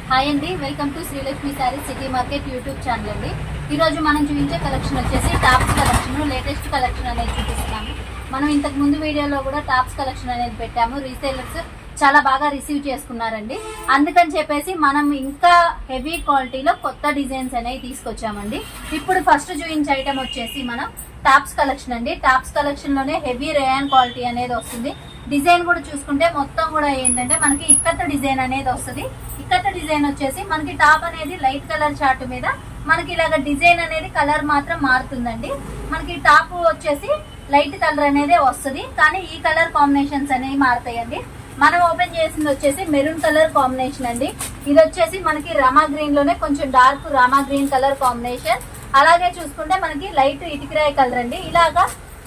Hi అండి, welcome to Srilakshmi saris city market YouTube channel అండి. ఈరోజు మనం చూపించే కలెక్షన్ వచ్చేసి టాప్స్ కలెక్షన్, లేటెస్ట్ కలెక్షన్ అనేది చూపిస్తున్నాము. మనం ఇంతకు ముందు వీడియోలో కూడా టాప్స్ కలెక్షన్ అనేది పెట్టాము. రీసేలర్స్ చాలా బాగా రిసీవ్ చేసుకున్నారండి. అందుకని చెప్పేసి మనం ఇంకా హెవీ క్వాలిటీలో కొత్త డిజైన్స్ అనేవి తీసుకొచ్చామండి. ఇప్పుడు ఫస్ట్ చూపించే ఐటమ్ వచ్చేసి మనం టాప్స్ కలెక్షన్ అండి. టాప్స్ కలెక్షన్ లోనే హెవీ రేయాన్ క్వాలిటీ అనేది వస్తుంది. డిజైన్ కూడా చూసుకుంటే మొత్తం కూడా ఏంటంటే మనకి ఇక్కత్త డిజైన్ అనేది వస్తుంది. ఇక్కత్త డిజైన్ వచ్చేసి మనకి టాప్ అనేది లైట్ కలర్ చార్ట్ మీద మనకి ఇలాగ డిజైన్ అనేది కలర్ మాత్రం మారుతుందండి. మనకి టాప్ వచ్చేసి లైట్ కలర్ అనేది వస్తుంది, కానీ ఈ కలర్ కాంబినేషన్స్ అనేవి మారుతాయండి. మనం ఓపెన్ చేసింది వచ్చేసి మెరూన్ కలర్ కాంబినేషన్ అండి. ఇది వచ్చేసి మనకి రామా గ్రీన్ లోనే కొంచెం dark Rama green colour combination. అలాగే చూసుకుంటే మనకి లైట్ ఇటుకరాయి కలర్ అండి. ఇలాగా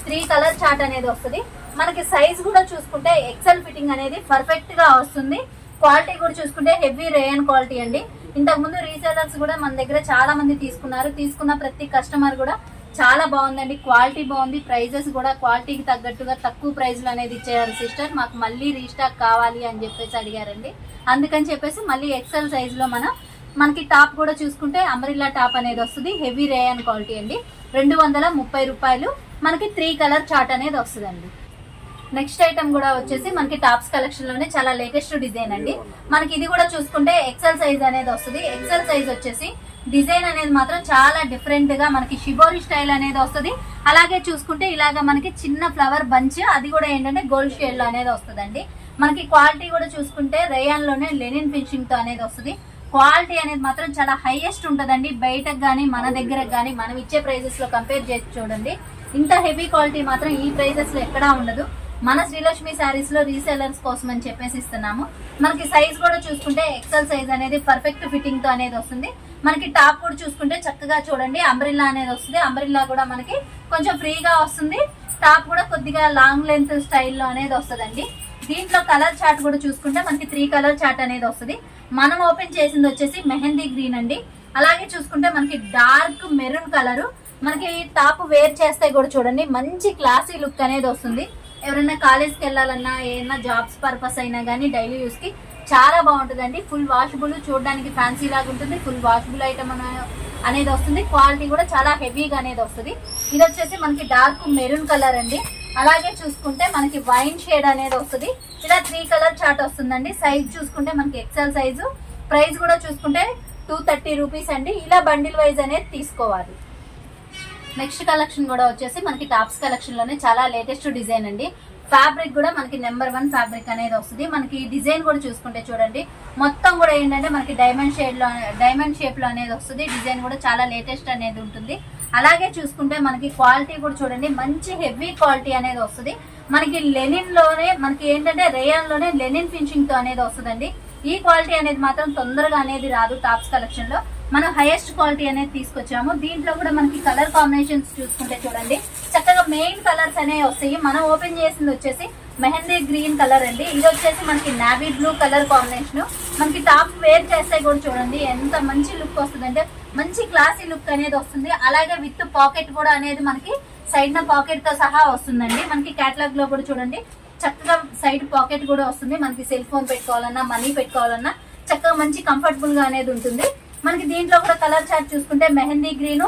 3 కలర్ చార్ట్ అనేది వస్తుంది. మనకి సైజ్ కూడా చూసుకుంటే ఎక్సెల్ ఫిట్టింగ్ అనేది పర్ఫెక్ట్ గా వస్తుంది. క్వాలిటీ కూడా చూసుకుంటే హెవీ రేయన్ క్వాలిటీ అండి. ఇంతకు ముందు రీసేలర్స్ కూడా మన దగ్గర చాలా మంది తీసుకున్నారు. తీసుకున్న ప్రతి కస్టమర్ కూడా చాలా బాగుందండి, క్వాలిటీ బాగుంది, ప్రైజెస్ కూడా క్వాలిటీకి తగ్గట్టుగా తక్కువ ప్రైజ్లు అనేది ఇచ్చేయారు సిస్టర్. మాకు మళ్ళీ రీస్టాక్ కావాలి అని చెప్పేసి అడిగారండి. అందుకని చెప్పేసి మళ్ళీ ఎక్సెల్ సైజ్ లో మనకి టాప్ కూడా చూసుకుంటే అంబ్రెల్లా టాప్ అనేది వస్తుంది. హెవీ రేయన్ క్వాలిటీ అండి. 230 రూపాయలు. మనకి 3 కలర్ చార్ట్ అనేది వస్తుందండి. నెక్స్ట్ ఐటమ్ కూడా వచ్చేసి మనకి టాప్స్ కలెక్షన్ లోనే చాలా లేటెస్ట్ డిజైన్ అండి. మనకి ఇది కూడా చూసుకుంటే ఎక్సెల్ సైజ్ అనేది వస్తుంది. ఎక్సెల్ సైజ్ వచ్చేసి డిజైన్ అనేది మాత్రం చాలా డిఫరెంట్ గా మనకి షిబోరి స్టైల్ అనేది వస్తుంది. అలాగే చూసుకుంటే ఇలాగా మనకి చిన్న ఫ్లవర్ బంచ్, అది కూడా ఏంటంటే గోల్డ్ షేడ్ లో అనేది వస్తుందండి. మనకి క్వాలిటీ కూడా చూసుకుంటే రేయాన్ లోనే లెనిన్ ఫినిషింగ్ తో అనేది వస్తుంది. క్వాలిటీ అనేది మాత్రం చాలా హైయెస్ట్ ఉంటుందండి. బయటకు కానీ మన దగ్గరకు కానీ మనం ఇచ్చే ప్రైజెస్ లో కంపేర్ చేసి చూడండి, ఇంత హెవీ క్వాలిటీ మాత్రం ఈ ప్రైజెస్ లో ఎక్కడా ఉండదు. మన శ్రీలక్ష్మి శారీస్ లో రీసేలర్స్ కోసం అని చెప్పేసి ఇస్తున్నాము. మనకి సైజ్ కూడా చూసుకుంటే ఎక్సెల్ సైజ్ అనేది పర్ఫెక్ట్ ఫిట్టింగ్ తో అనేది వస్తుంది. మనకి టాప్ కూడా చూసుకుంటే చక్కగా చూడండి అంబ్రెల్లా అనేది వస్తుంది. అంబ్రెల్లా కూడా మనకి కొంచెం ఫ్రీగా వస్తుంది. టాప్ కూడా కొద్దిగా లాంగ్ లెంత్ స్టైల్లో అనేది వస్తుందండి. దీంట్లో కలర్ చార్ట్ కూడా చూసుకుంటే మనకి 3 కలర్ చార్ట్ అనేది వస్తుంది. మనం ఓపెన్ చేసింది వచ్చేసి మెహందీ గ్రీన్ అండి. అలాగే చూసుకుంటే మనకి డార్క్ మెరూన్ కలర్. మనకి టాప్ వేర్ చేస్తే కూడా చూడండి మంచి క్లాసీ లుక్ అనేది వస్తుంది. ఎవరైనా కాలేజ్కి వెళ్ళాలన్నా, ఏదైనా జాబ్స్ పర్పస్ అయినా కానీ డైలీ యూస్ కి చాలా బాగుంటుందండి. ఫుల్ వాషబుల్, చూడడానికి ఫ్యాన్సీ లాగా ఉంటుంది. ఫుల్ వాషబుల్ ఐటమ్ అనేది వస్తుంది. క్వాలిటీ కూడా చాలా హెవీగా అనేది వస్తుంది. ఇది వచ్చేసి మనకి డార్క్ మెరూన్ కలర్ అండి. అలాగే చూసుకుంటే మనకి వైన్ షేడ్ అనేది వస్తుంది. ఇలా 3 కలర్ చార్ట్ వస్తుందండి. సైజ్ చూసుకుంటే మనకి ఎక్సెల్ సైజు. ప్రైస్ కూడా చూసుకుంటే 230 రూపీస్ అండి. ఇలా బండిల్ వైజ్ అనేది తీసుకోవాలి. నెక్స్ట్ కలెక్షన్ కూడా వచ్చేసి మనకి టాప్స్ కలెక్షన్ లోనే చాలా లేటెస్ట్ డిజైన్ అండి. ఫ్యాబ్రిక్ కూడా మనకి నెంబర్ 1 ఫ్యాబ్రిక్ అనేది వస్తుంది. మనకి డిజైన్ కూడా చూసుకుంటే చూడండి మొత్తం కూడా ఏంటంటే మనకి డైమండ్ షేప్ లో అనేది వస్తుంది. డిజైన్ కూడా చాలా లేటెస్ట్ అనేది ఉంటుంది. అలాగే చూసుకుంటే మనకి క్వాలిటీ కూడా చూడండి మంచి హెవీ క్వాలిటీ అనేది వస్తుంది. మనకి లెనిన్ లోనే మనకి ఏంటంటే రేయాన్ లోనే లెనిన్ ఫినిషింగ్ తో అనేది వస్తుందండి. ఈ క్వాలిటీ అనేది మాత్రం తొందరగా అనేది రాదు. టాప్స్ కలెక్షన్ లో మనం హైయెస్ట్ క్వాలిటీ అనేది తీసుకొచ్చాము. దీంట్లో కూడా మనకి కలర్ కాంబినేషన్స్ చూసుకుంటే చూడండి చక్కగా మెయిన్ కలర్స్ అనేవి వస్తాయి. మనం ఓపెన్ చేసింది వచ్చేసి మెహందీ గ్రీన్ కలర్ అండి. ఇది వచ్చేసి మనకి నావీ బ్లూ కలర్ కాంబినేషన్. మనకి టాప్ వేర్ చేస్తే కూడా చూడండి ఎంత మంచి లుక్ వస్తుందంటే మంచి క్లాసీ లుక్ అనేది వస్తుంది. అలాగే విత్ పాకెట్ కూడా అనేది మనకి సైడ్ న పాకెట్ తో సహా వస్తుందండి. మనకి కేటలాగ్ లో కూడా చూడండి చక్కగా సైడ్ పాకెట్ కూడా వస్తుంది. మనకి సెల్ ఫోన్ పెట్టుకోవాలన్నా, మనీ పెట్టుకోవాలన్నా చక్కగా మంచి కంఫర్టబుల్ గా అనేది ఉంటుంది. మనకి దీంట్లో కూడా కలర్ చార్ట్ చూసుకుంటే mehndi green,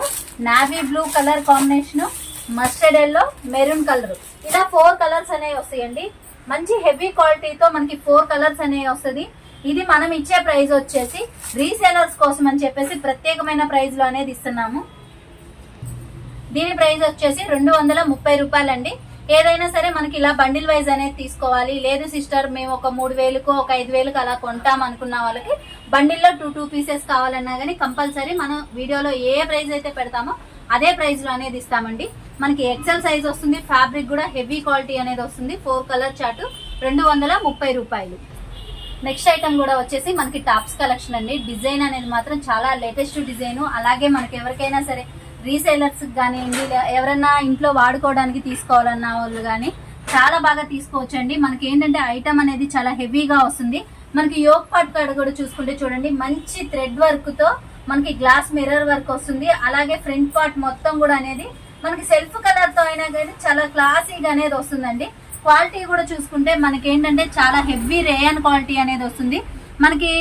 navy blue colour combination, mustard yellow, maroon colour, ఇలా 4 కలర్స్ అనేవి వస్తాయండి. మంచి హెవీ క్వాలిటీతో మనకి 4 కలర్స్ అనేవి వస్తుంది. ఇది మనం ఇచ్చే ప్రైస్ వచ్చేసి రీసేలర్స్ కోసం అని చెప్పేసి ప్రత్యేకమైన ప్రైస్ లో అనేది ఇస్తున్నాము. దీని ప్రైస్ వచ్చేసి 230 రూపాయలండి. ఏదైనా సరే మనకి ఇలా బండిల్ వైజ్ అనేది తీసుకోవాలి. లేదు సిస్టర్ మేము ఒక 3000కు ఒక 5000కు అలా కొంటాం అనుకున్న వాళ్ళకి బండిల్లో 2 పీసెస్ కావాలన్నా కానీ కంపల్సరీ మనం వీడియోలో ఏ ప్రైస్ అయితే పెడతామో అదే ప్రైస్ లో అనేది ఇస్తామండి. మనకి ఎక్సెల్ సైజ్ వస్తుంది. ఫ్యాబ్రిక్ కూడా హెవీ క్వాలిటీ అనేది వస్తుంది. 4 కలర్ చార్ట్ 230 రూపాయలు. నెక్స్ట్ ఐటమ్ కూడా వచ్చేసి మనకి టాప్స్ కలెక్షన్ అండి. డిజైన్ అనేది మాత్రం చాలా లేటెస్ట్ డిజైన్. అలాగే మనకి ఎవరికైనా సరే రీసేలర్స్ కానివ్వండి, ఎవరైనా ఇంట్లో వాడుకోవడానికి తీసుకోవాలన్న వాళ్ళు కానీ చాలా బాగా తీసుకోవచ్చండి. మనకి ఏంటంటే ఐటమ్ అనేది చాలా హెవీగా వస్తుంది. మనకి యోక్ పార్ట్ కాడ కూడా చూసుకుంటే చూడండి మంచి థ్రెడ్ వర్క్ తో మనకి గ్లాస్ మిర్రర్ వర్క్ వస్తుంది. అలాగే ఫ్రంట్ పార్ట్ మొత్తం కూడా అనేది మనకి సెల్ఫ్ కలర్ తో అయినా కానీ చాలా క్లాసీగా అనేది వస్తుందండి. క్వాలిటీ కూడా చూసుకుంటే మనకి ఏంటంటే చాలా హెవీ రేయన్ క్వాలిటీ అనేది వస్తుంది. మనకి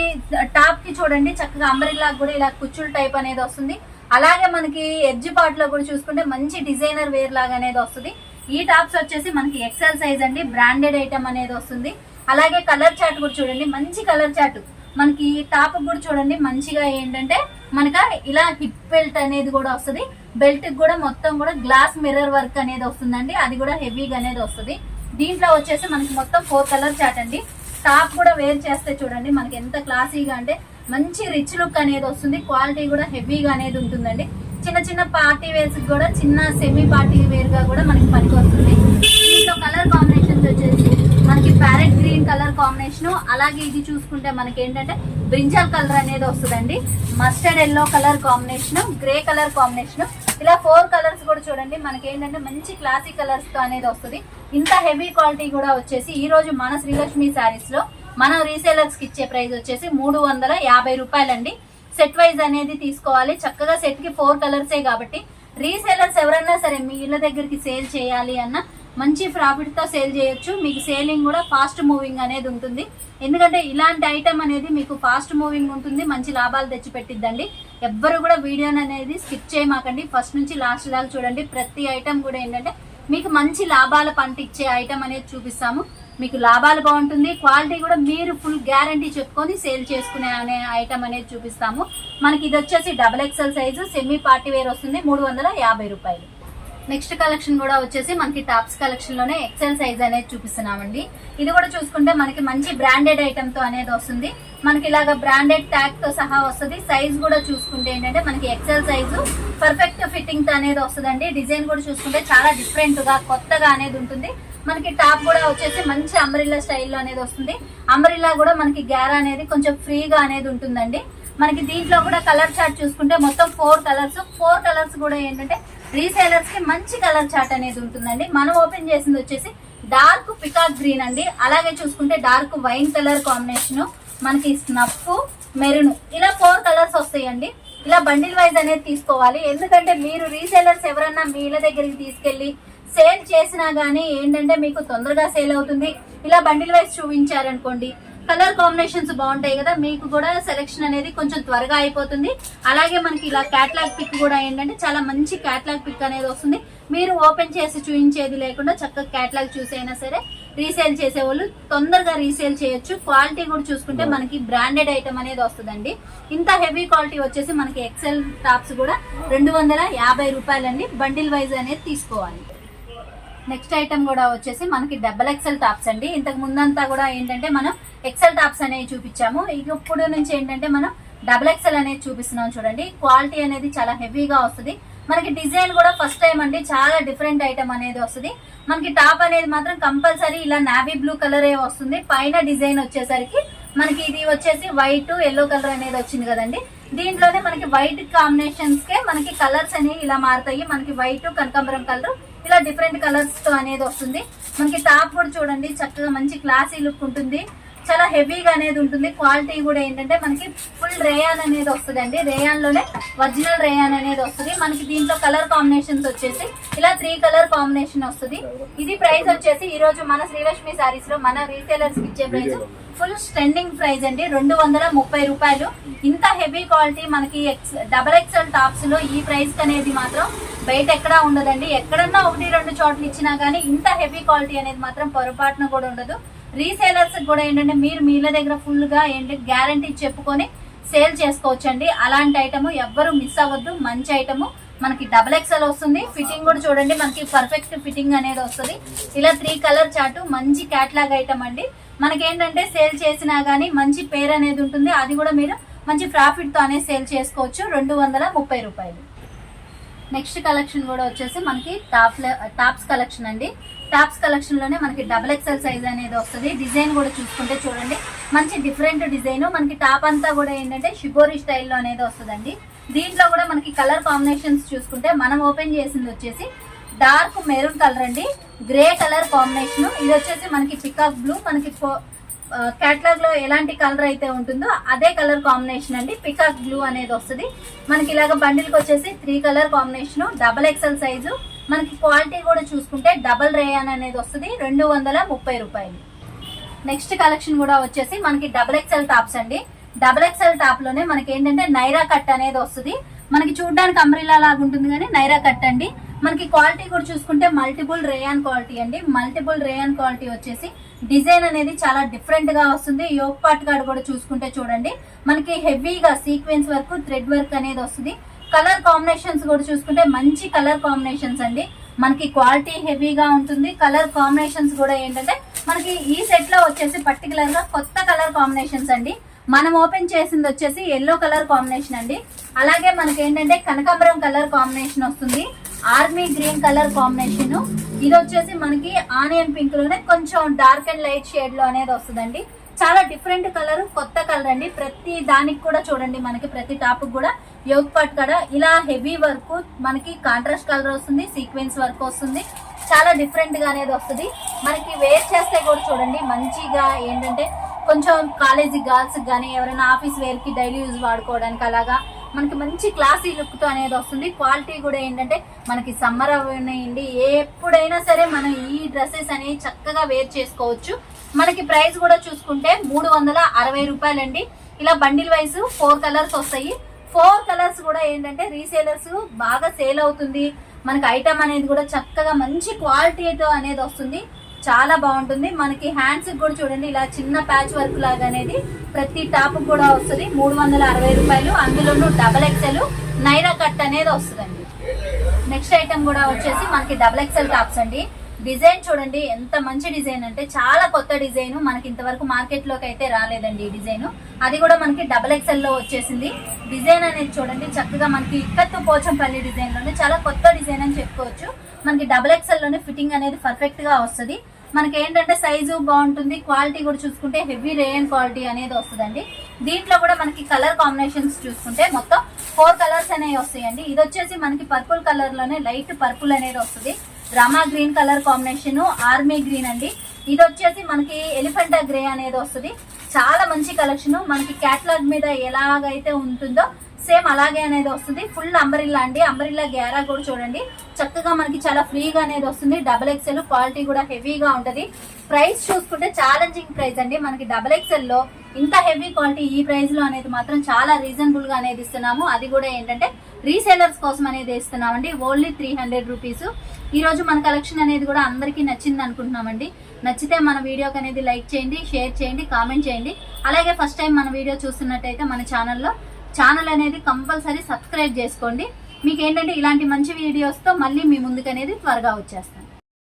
టాప్ కి చూడండి చక్కగా అంబ్రెల్లా కూడా ఇలా కుచ్చులు టైప్ అనేది వస్తుంది. అలాగే మనకి ఎడ్జ్ పార్ట్ లో కూడా చూసుకుంటే మంచి డిజైనర్ వేర్ లాగా అనేది వస్తుంది. ఈ టాప్స్ వచ్చేసి మనకి ఎక్సెల్ సైజ్ అండి, బ్రాండెడ్ ఐటమ్ అనేది వస్తుంది. అలాగే కలర్ చార్ట్ కూడా చూడండి, మంచి కలర్ చార్ట్ మనకి టాప్ కూడా చూడండి మంచిగా ఏంటంటే మనకి ఇలా హిప్ బెల్ట్ అనేది కూడా వస్తుంది. బెల్ట్ కూడా మొత్తం కూడా గ్లాస్ మిర్రర్ వర్క్ అనేది వస్తుందండి, అది కూడా హెవీగా అనేది వస్తుంది. దీంట్లో వచ్చేసి మనకి మొత్తం 4 కలర్ చార్ట్ అండి. టాప్ కూడా వేర్ చేస్తే చూడండి మనకి ఎంత క్లాసీగా అంటే మంచి రిచ్ లుక్ అనేది వస్తుంది. క్వాలిటీ కూడా హెవీగా అనేది ఉంటుందండి. చిన్న చిన్న పార్టీ వేర్స్ కూడా చిన్న సెమీ పార్టీ వేర్ గా కూడా మనకి పనికి వస్తుంది. దీంట్లో కలర్ కాంబినేషన్స్ వచ్చేసి మనకి ప్యారెట్ గ్రీన్ కలర్ కాంబినేషన్, అలాగే ఇది చూసుకుంటే మనకి ఏంటంటే బ్రింజల్ కలర్ అనేది వస్తుందండి, mustard yellow colour combination, grey colour combination, ఇలా 4 కలర్స్ కూడా చూడండి మనకి ఏంటంటే మంచి క్లాసిక్ కలర్స్ తో అనేది వస్తుంది. ఇంత హెవీ క్వాలిటీ కూడా వచ్చేసి ఈ రోజు మన శ్రీలక్ష్మి శారీస్ లో మనం రీసేలర్స్ కి ఇచ్చే ప్రైస్ వచ్చేసి 350 రూపాయలండి. సెట్ వైజ్ అనేది తీసుకోవాలి. చక్కగా సెట్ కి 4 కలర్సే కాబట్టి రీసేలర్స్ ఎవరన్నా సరే మీ ఇళ్ళ దగ్గరికి సేల్ చేయాలి అన్న మంచి ప్రాఫిట్ తో సేల్ చేయొచ్చు. మీకు సేలింగ్ కూడా ఫాస్ట్ మూవింగ్ అనేది ఉంటుంది. ఎందుకంటే ఇలాంటి ఐటమ్ అనేది మీకు ఫాస్ట్ మూవింగ్ ఉంటుంది, మంచి లాభాలు తెచ్చి పెట్టిద్దండి. ఎవ్వరు కూడా వీడియోని అనేది స్కిప్ చేయమాకండి, ఫస్ట్ నుంచి లాస్ట్ దాకా చూడండి. ప్రతి ఐటమ్ కూడా ఏంటంటే మీకు మంచి లాభాల పంట ఇచ్చే ఐటమ్ అనేది చూపిస్తాము. మీకు లాభాలు బాగుంటుంది, క్వాలిటీ కూడా మీరు ఫుల్ గ్యారంటీ చెప్పుకొని సేల్ చేసుకునే అనే ఐటమ్ అనేది చూపిస్తాము. మనకి ఇది వచ్చేసి XXL size semi party wear వస్తుంది, 350 రూపాయలు. నెక్స్ట్ కలెక్షన్ కూడా వచ్చేసి మనకి టాప్స్ కలెక్షన్ లోనే ఎక్సెల్ సైజ్ అనేది చూపిస్తున్నామండి. ఇది కూడా చూసుకుంటే మనకి మంచి బ్రాండెడ్ ఐటమ్ తో అనేది వస్తుంది. మనకి ఇలాగ బ్రాండెడ్ ట్యాగ్ తో సహా వస్తుంది. సైజ్ కూడా చూసుకుంటే ఏంటంటే మనకి ఎక్సెల్ సైజు పర్ఫెక్ట్ ఫిట్టింగ్ తో అనేది వస్తుందండి. డిజైన్ కూడా చూసుకుంటే చాలా డిఫరెంట్ గా కొత్తగా అనేది ఉంటుంది. మనకి టాప్ కూడా వచ్చేసి మంచి అంబ్రిల్లా స్టైల్లో అనేది వస్తుంది. అంబ్రిల్లా కూడా మనకి గ్యారా అనేది కొంచెం ఫ్రీగా అనేది ఉంటుందండి. మనకి దీంట్లో కూడా కలర్ చార్ట్ చూసుకుంటే మొత్తం 4 కలర్స్ కూడా ఏంటంటే రీసేలర్స్ కి మంచి కలర్ చార్ట్ అనేది ఉంటుందండి. మనం ఓపెన్ చేసింది వచ్చేసి డార్క్ పికాక్ గ్రీన్ అండి. అలాగే చూసుకుంటే డార్క్ వైన్ కలర్ కాంబినేషన్, మనకి స్నఫ్, మెరూన్, ఇలా 4 కలర్స్ వస్తాయండి. ఇలా బండిల్ వైజ్ అనేది తీసుకోవాలి. ఎందుకంటే మీరు రీసేలర్స్ ఎవరన్నా మీ ఇళ్ళ దగ్గరికి తీసుకెళ్లి సేల్ చేసినా గానీ ఏంటంటే మీకు తొందరగా సేల్ అవుతుంది. ఇలా బండిల్ వైజ్ చూపించారనుకోండి, కలర్ కాంబినేషన్స్ బాగుంటాయి కదా, మీకు కూడా సెలెక్షన్ అనేది కొంచెం త్వరగా అయిపోతుంది. అలాగే మనకి ఇలా క్యాటలాగ్ పిక్ కూడా ఏంటంటే చాలా మంచి క్యాటలాగ్ పిక్ అనేది వస్తుంది. మీరు ఓపెన్ చేసి చూపించేది లేకుండా చక్కగా క్యాటలాగ్ చూసైనా సరే రీసేల్ చేసే వాళ్ళు తొందరగా రీసేల్ చేయొచ్చు. క్వాలిటీ కూడా చూసుకుంటే మనకి బ్రాండెడ్ ఐటమ్ అనేది వస్తుందండి. ఇంత హెవీ క్వాలిటీ వచ్చేసి మనకి ఎక్సెల్ టాప్స్ కూడా 250 రూపాయలండి. బండిల్ వైజ్ అనేది తీసుకోవాలి. నెక్స్ట్ ఐటమ్ కూడా వచ్చేసి మనకి XXL టాప్స్ అండి. ఇంతకు ముందంతా కూడా ఏంటంటే మనం ఎక్సెల్ టాప్స్ అనేవి చూపించాము. ఇప్పుడు నుంచి ఏంటంటే మనం XXL అనేది చూపిస్తున్నాం. చూడండి క్వాలిటీ అనేది చాలా హెవీగా వస్తుంది. మనకి డిజైన్ కూడా ఫస్ట్ టైం అండి, చాలా డిఫరెంట్ ఐటమ్ అనేది వస్తుంది. మనకి టాప్ అనేది మాత్రం కంపల్సరీ ఇలా నావీ బ్లూ కలర్ వస్తుంది. పైన డిజైన్ వచ్చేసరికి మనకి ఇది వచ్చేసి వైట్ ఎల్లో కలర్ అనేది వచ్చింది కదండి. దీంట్లోనే మనకి వైట్ కాంబినేషన్స్ కే మనకి కలర్స్ అనేవి ఇలా మారుతాయి. మనకి వైట్, కనకాంబరం కలర్, ఇలా డిఫరెంట్ కలర్స్ తో అనేది వస్తుంది. మనకి టాప్ కూడా చూడండి చక్కగా మంచి క్లాసీ లుక్ ఉంటుంది, చాలా హెవీగా అనేది ఉంటుంది. క్వాలిటీ కూడా ఏంటంటే మనకి ఫుల్ రేయాన్ అనేది వస్తుంది అండి. రేయాన్ లోనే ఒరిజినల్ రేయాన్ అనేది వస్తుంది. మనకి దీంట్లో కలర్ కాంబినేషన్స్ వచ్చేసి ఇలా 3 కలర్ కాంబినేషన్ వస్తుంది. ఇది ప్రైస్ వచ్చేసి ఈ రోజు మన శ్రీలక్ష్మి సారీస్ లో మన రీసేలర్స్ కి ఇచ్చే ప్రైస్ ఫుల్ స్టాండింగ్ ప్రైస్ అండి, 230 రూపాయలు. ఇంత హెవీ క్వాలిటీ మనకి XXL టాప్స్ లో ఈ ప్రైస్ అనేది మాత్రం బయట ఎక్కడా ఉండదండి. ఎక్కడన్నా 1-2 చోట్ల ఇచ్చినా గానీ ఇంత హెవీ క్వాలిటీ అనేది మాత్రం పొరపాటున కూడా ఉండదు. రీసేలర్స్ కూడా ఏంటంటే మీరు మీ దగ్గర ఫుల్ గా ఏంటి గ్యారంటీ చెప్పుకొని సేల్ చేసుకోవచ్చండి. అలాంటి ఐటమ్ ఎవ్వరు మిస్ అవ్వద్దు. మంచి ఐటమ్ మనకి XXL వస్తుంది. ఫిట్టింగ్ కూడా చూడండి మనకి పర్ఫెక్ట్ ఫిట్టింగ్ అనేది వస్తుంది. ఇలా 3 కలర్ చార్ట్ మంచి క్యాట్లాగ్ ఐటమ్ అండి. మనకి ఏంటంటే సేల్ చేసినా గానీ మంచి పేరు అనేది ఉంటుంది. అది కూడా మీరు మంచి ప్రాఫిట్ తో అనేది సేల్ చేసుకోవచ్చు. 230 రూపాయలు. నెక్స్ట్ కలెక్షన్ కూడా వచ్చేసి మనకి టాప్స్ కలెక్షన్ అండి. టాప్స్ కలెక్షన్ లోనే మనకి XXL సైజ్ అనేది వస్తుంది. డిజైన్ కూడా చూసుకుంటే చూడండి మంచి డిఫరెంట్ డిజైన్. మనకి టాప్ అంతా కూడా ఏంటంటే షిబోరి స్టైల్లో అనేది వస్తుందండి. దీంట్లో కూడా మనకి కలర్ కాంబినేషన్స్ చూసుకుంటే మనం ఓపెన్ చేసింది వచ్చేసి డార్క్ మెరూన్ కలర్ అండి, గ్రే కలర్ కాంబినేషన్. ఇది వచ్చేసి మనకి పికాక్ బ్లూ, మనకి క్యాటలాగ్ లో ఎలాంటి కలర్ అయితే ఉంటుందో అదే కలర్ కాంబినేషన్ అండి. పికాక్ బ్లూ అనేది వస్తుంది. మనకి ఇలాగ బండిల్కి వచ్చేసి 3 కలర్ కాంబినేషన్, XXL సైజు. మనకి క్వాలిటీ కూడా చూసుకుంటే డబల్ రేయాన్ అనేది వస్తుంది. 230 రూపాయలు. నెక్స్ట్ కలెక్షన్ కూడా వచ్చేసి మనకి XXL టాప్స్ అండి. XXL టాప్ లోనే మనకి ఏంటంటే నైరా కట్ అనేది వస్తుంది. మనకి చూడడానికి అంబ్రిల్లా లాగా ఉంటుంది కానీ నైరా కట్ అండి. మనకి క్వాలిటీ కూడా చూసుకుంటే మల్టిపుల్ రేయాన్ క్వాలిటీ అండి. మల్టిపుల్ రేయాన్ క్వాలిటీ వచ్చేసి డిజైన్ అనేది చాలా డిఫరెంట్ గా వస్తుంది. యోక్ పార్ట్ కార్డ్ కూడా చూసుకుంటే చూడండి మనకి హెవీగా సీక్వెన్స్ వర్క్, థ్రెడ్ వర్క్ అనేది వస్తుంది. కలర్ కాంబినేషన్స్ కూడా చూసుకుంటే మంచి కలర్ కాంబినేషన్స్ అండి. మనకి క్వాలిటీ హెవీగా ఉంటుంది. కలర్ కాంబినేషన్స్ కూడా ఏంటంటే మనకి ఈ సెట్ లో వచ్చేసి పర్టికులర్ గా కొత్త కలర్ కాంబినేషన్స్ అండి. మనం ఓపెన్ చేసింది వచ్చేసి ఎల్లో కలర్ కాంబినేషన్ అండి. అలాగే మనకి ఏంటంటే కనకాంబరం కలర్ కాంబినేషన్ వస్తుంది. Army green colour combination. ఇది వచ్చేసి మనకి ఆనియన్ పింక్ లోనే కొంచెం డార్క్ అండ్ లైట్ షేడ్ లో అనేది వస్తుందండి. చాలా డిఫరెంట్ కలర్, కొత్త కలర్ అండి. ప్రతి దానికి కూడా చూడండి మనకి ప్రతి టాప్ కూడా యోగ్ పార్ట్ కూడా ఇలా హెవీ వర్క్, మనకి కాంట్రాస్ట్ కలర్ వస్తుంది, సీక్వెన్స్ వర్క్ వస్తుంది. చాలా డిఫరెంట్ గా అనేది వస్తుంది. మనకి వేర్ చేస్తే కూడా చూడండి మంచిగా ఏంటంటే కొంచెం కాలేజీ గర్ల్స్ కానీ ఎవరైనా ఆఫీస్ వేర్ కి డైలీ యూజ్ వాడుకోవడానికి అలాగా మనకి మంచి క్లాసీ లుక్ తో అనేది వస్తుంది. క్వాలిటీ కూడా ఏంటంటే మనకి సమ్మర్ అవనండి ఎప్పుడైనా సరే మనం ఈ డ్రెస్సెస్ అనేవి చక్కగా వేర్ చేసుకోవచ్చు. మనకి ప్రైస్ కూడా చూసుకుంటే 360 రూపాయలండి. ఇలా బండిల్ వైజ్ 4 కలర్స్ వస్తాయి. 4 కలర్స్ కూడా ఏంటంటే రీసేలర్స్ బాగా సేల్ అవుతుంది. మనకి ఐటమ్ అనేది కూడా చక్కగా మంచి క్వాలిటీతో అనేది వస్తుంది. చాలా బాగుంటుంది. మనకి హ్యాండ్స్ కూడా చూడండి ఇలా చిన్న ప్యాచ్ వర్క్ లాగా అనేది ప్రతి టాప్ కూడా వస్తుంది. 360 రూపాయలు. అందులోనూ XXL నైరా కట్ అనేది వస్తుందండి. నెక్స్ట్ ఐటమ్ కూడా వచ్చేసి మనకి XXL టాప్స్ అండి. డిజైన్ చూడండి ఎంత మంచి డిజైన్ అంటే చాలా కొత్త డిజైన్. మనకి ఇంతవరకు మార్కెట్ లోకి అయితే రాలేదండి ఈ డిజైన్. అది కూడా మనకి XXL లో వచ్చేసింది. డిజైన్ అనేది చూడండి చక్కగా మనకి ఇక్కత్తు పోచంపల్లి డిజైన్ లోనే చాలా కొత్త డిజైన్ అని చెప్పుకోవచ్చు. మనకి XXL లోనే ఫిట్టింగ్ అనేది పర్ఫెక్ట్ గా వస్తుంది. మనకి ఏంటంటే సైజు బాగుంటుంది. క్వాలిటీ కూడా చూసుకుంటే హెవీ రేయన్ క్వాలిటీ అనేది వస్తుందండి. దీంట్లో కూడా మనకి కలర్ కాంబినేషన్స్ చూసుకుంటే మొత్తం 4 కలర్స్ అనేవి వస్తాయండి. ఇది వచ్చేసి మనకి పర్పుల్ కలర్ లోనే లైట్ పర్పుల్ అనేది వస్తుంది. Rama green colour combination, army green అండి. ఇది వచ్చేసి మనకి ఎలిఫెంటా గ్రే అనేది వస్తుంది. చాలా మంచి కలెక్షన్. మనకి క్యాటలాగ్ మీద ఎలాగైతే ఉంటుందో సేమ్ అలాగే అనేది వస్తుంది. ఫుల్ అంబరిల్లా అండి. అంబరిల్లా గ్యారా కూడా చూడండి చక్కగా మనకి చాలా ఫ్రీగా అనేది వస్తుంది. XXL క్వాలిటీ కూడా హెవీగా ఉంటది. ప్రైస్ చూసుకుంటే ఛాలెంజింగ్ ప్రైస్ అండి. మనకి XXL లో ఇంత హెవీ క్వాలిటీ ఈ ప్రైస్ లో అనేది మాత్రం చాలా రీజనబుల్ గా అనేది ఇస్తున్నాము. అది కూడా ఏంటంటే రీసేలర్స్ కోసం అనేది ఇస్తున్నామండి. Only 300 rupees. ఈ రోజు మన కలెక్షన్ అనేది కూడా అందరికీ నచ్చింది అనుకుంటున్నామండి. నచ్చితే మన వీడియోకి అనేది లైక్ చేయండి, షేర్ చేయండి, కామెంట్ చేయండి. అలాగే ఫస్ట్ టైం మన వీడియో చూస్తున్నట్టయితే మన ఛానల్ అనేది కంపల్సరీ సబ్స్క్రైబ్ చేసుకోండి. మీకు ఏంటంటే ఇలాంటి మంచి వీడియోస్తో మళ్ళీ మీ ముందుకు అనేది త్వరగా వచ్చేస్తాను.